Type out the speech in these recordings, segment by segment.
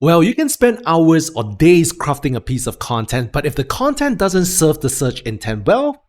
Well, you can spend hours or days crafting a piece of content, but if the content doesn't serve the search intent well,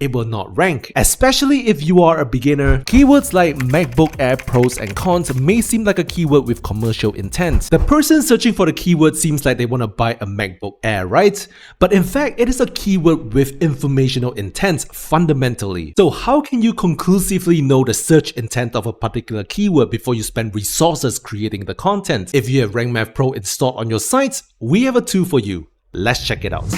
it will not rank. Especially if you are a beginner, keywords like MacBook Air pros and cons may seem like a keyword with commercial intent. The person searching for the keyword seems like they want to buy a MacBook Air, right? But in fact, it is a keyword with informational intent fundamentally. So how can you conclusively know the search intent of a particular keyword before you spend resources creating the content? If you have RankMath Pro installed on your site, we have a tool for you. Let's check it out.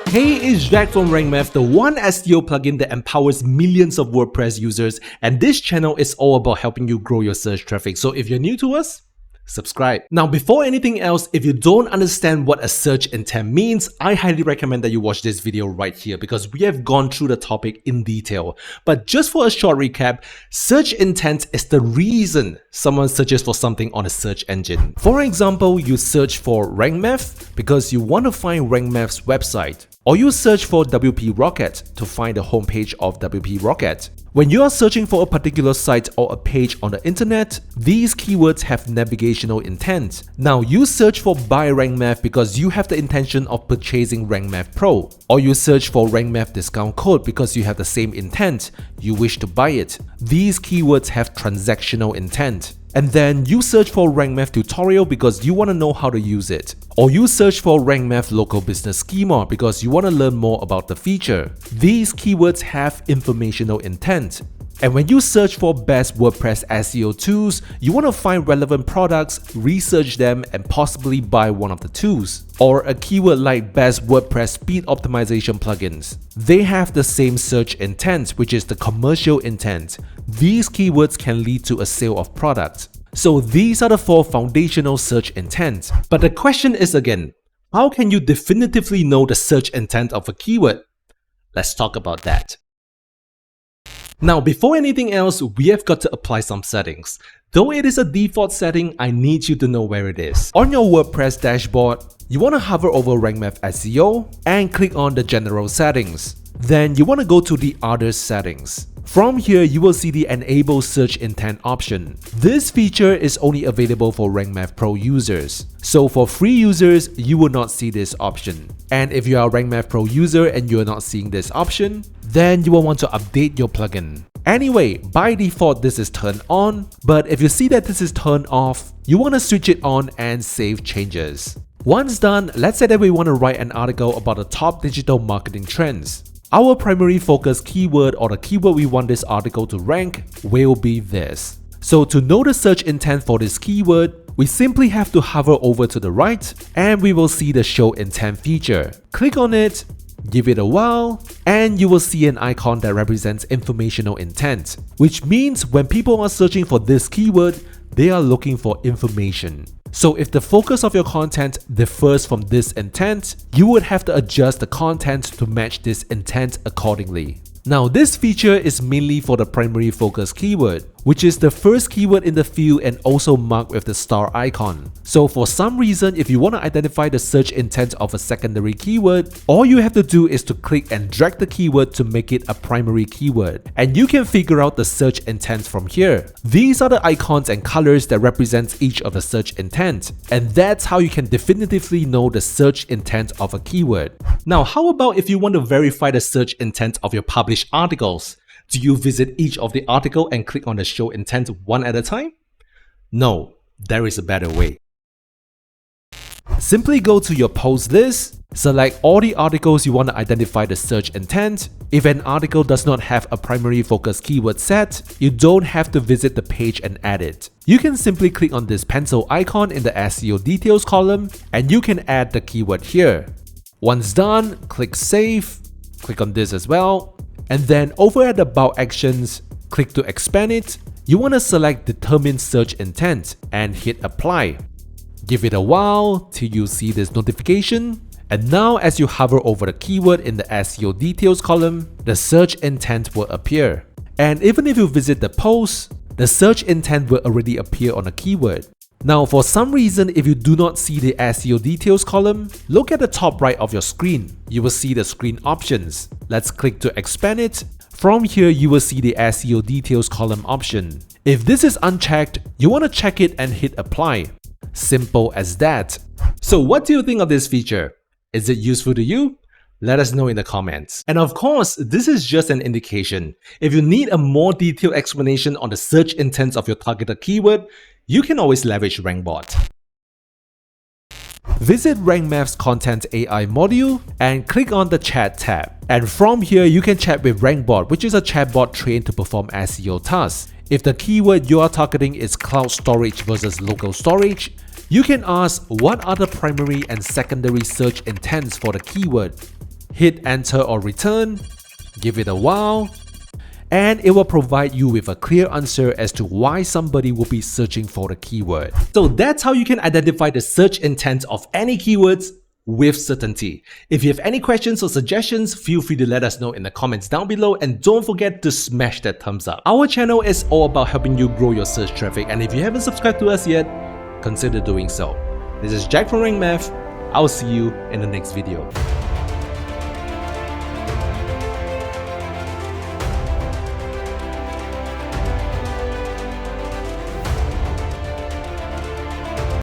Hey, it's Jack from RankMath, the one SEO plugin that empowers millions of WordPress users, and this channel is all about helping you grow your search traffic. So if you're new to us, subscribe. Now, before anything else, if you don't understand what a search intent means, I highly recommend that you watch this video right here because we have gone through the topic in detail. But just for a short recap, search intent is the reason someone searches for something on a search engine. For example, you search for RankMath because you want to find RankMath's website, or you search for WP Rocket to find the homepage of WP Rocket. When you are searching for a particular site or a page on the internet, these keywords have navigational intent. Now, you search for buy RankMath because you have the intention of purchasing RankMath Pro, or you search for RankMath discount code because you have the same intent, you wish to buy it. These keywords have transactional intent. And then you search for RankMath tutorial because you want to know how to use it. Or you search for RankMath local business schema because you want to learn more about the feature. These keywords have informational intent. And when you search for best WordPress SEO tools, you want to find relevant products, research them, and possibly buy one of the tools. Or a keyword like best WordPress speed optimization plugins. They have the same search intent, which is the commercial intent. These keywords can lead to a sale of product. So these are the 4 foundational search intents. But the question is again, how can you definitively know the search intent of a keyword? Let's talk about that. Now, before anything else, we have got to apply some settings. Though it is a default setting, I need you to know where it is. On your WordPress dashboard, you want to hover over RankMath SEO and click on the General Settings. Then you want to go to the Others settings. From here, you will see the Enable Search Intent option. This feature is only available for RankMath Pro users. So for free users, you will not see this option. And if you are a RankMath Pro user and you are not seeing this option, then you will want to update your plugin. Anyway, by default, this is turned on, but if you see that this is turned off, you want to switch it on and save changes. Once done, let's say that we want to write an article about the top digital marketing trends. Our primary focus keyword, or the keyword we want this article to rank, will be this. So to know the search intent for this keyword, we simply have to hover over to the right and we will see the show intent feature. Click on it, give it a while, and you will see an icon that represents informational intent, which means when people are searching for this keyword, they are looking for information. So if the focus of your content differs from this intent, you would have to adjust the content to match this intent accordingly. Now, this feature is mainly for the primary focus keyword, which is the first keyword in the field and also marked with the star icon. So for some reason, if you want to identify the search intent of a secondary keyword, all you have to do is to click and drag the keyword to make it a primary keyword. And you can figure out the search intent from here. These are the icons and colors that represent each of the search intent. And that's how you can definitively know the search intent of a keyword. Now, how about if you want to verify the search intent of your published articles? Do you visit each of the article and click on the show intent one at a time? No, there is a better way. Simply go to your post list, select all the articles you want to identify the search intent. If an article does not have a primary focus keyword set, you don't have to visit the page and add it. You can simply click on this pencil icon in the SEO details column and you can add the keyword here. Once done, click Save, click on this as well. And then over at About Actions, click to expand it. You want to select Determine Search Intent and hit Apply. Give it a while till you see this notification. And now as you hover over the keyword in the SEO details column, the search intent will appear. And even if you visit the post, the search intent will already appear on the keyword. Now, for some reason, if you do not see the SEO details column, look at the top right of your screen. You will see the screen options. Let's click to expand it. from here you will see the SEO details column option. If this is unchecked, you want to check it and hit apply. Simple as that. So what do you think of this feature? Is it useful to you? Let us know in the comments. And of course, this is just an indication. If you need a more detailed explanation on the search intents of your targeted keyword, you can always leverage RankBot. Visit RankMath's Content AI module and click on the Chat tab. And from here, you can chat with RankBot, which is a chatbot trained to perform SEO tasks. If the keyword you are targeting is cloud storage versus local storage, you can ask what are the primary and secondary search intents for the keyword. Hit enter or return, give it a while, and it will provide you with a clear answer as to why somebody will be searching for the keyword. So that's how you can identify the search intent of any keywords with certainty. If you have any questions or suggestions, feel free to let us know in the comments down below, and don't forget to smash that thumbs up. Our channel is all about helping you grow your search traffic, and if you haven't subscribed to us yet, consider doing so. This is Jack from RankMath. I'll see you in the next video.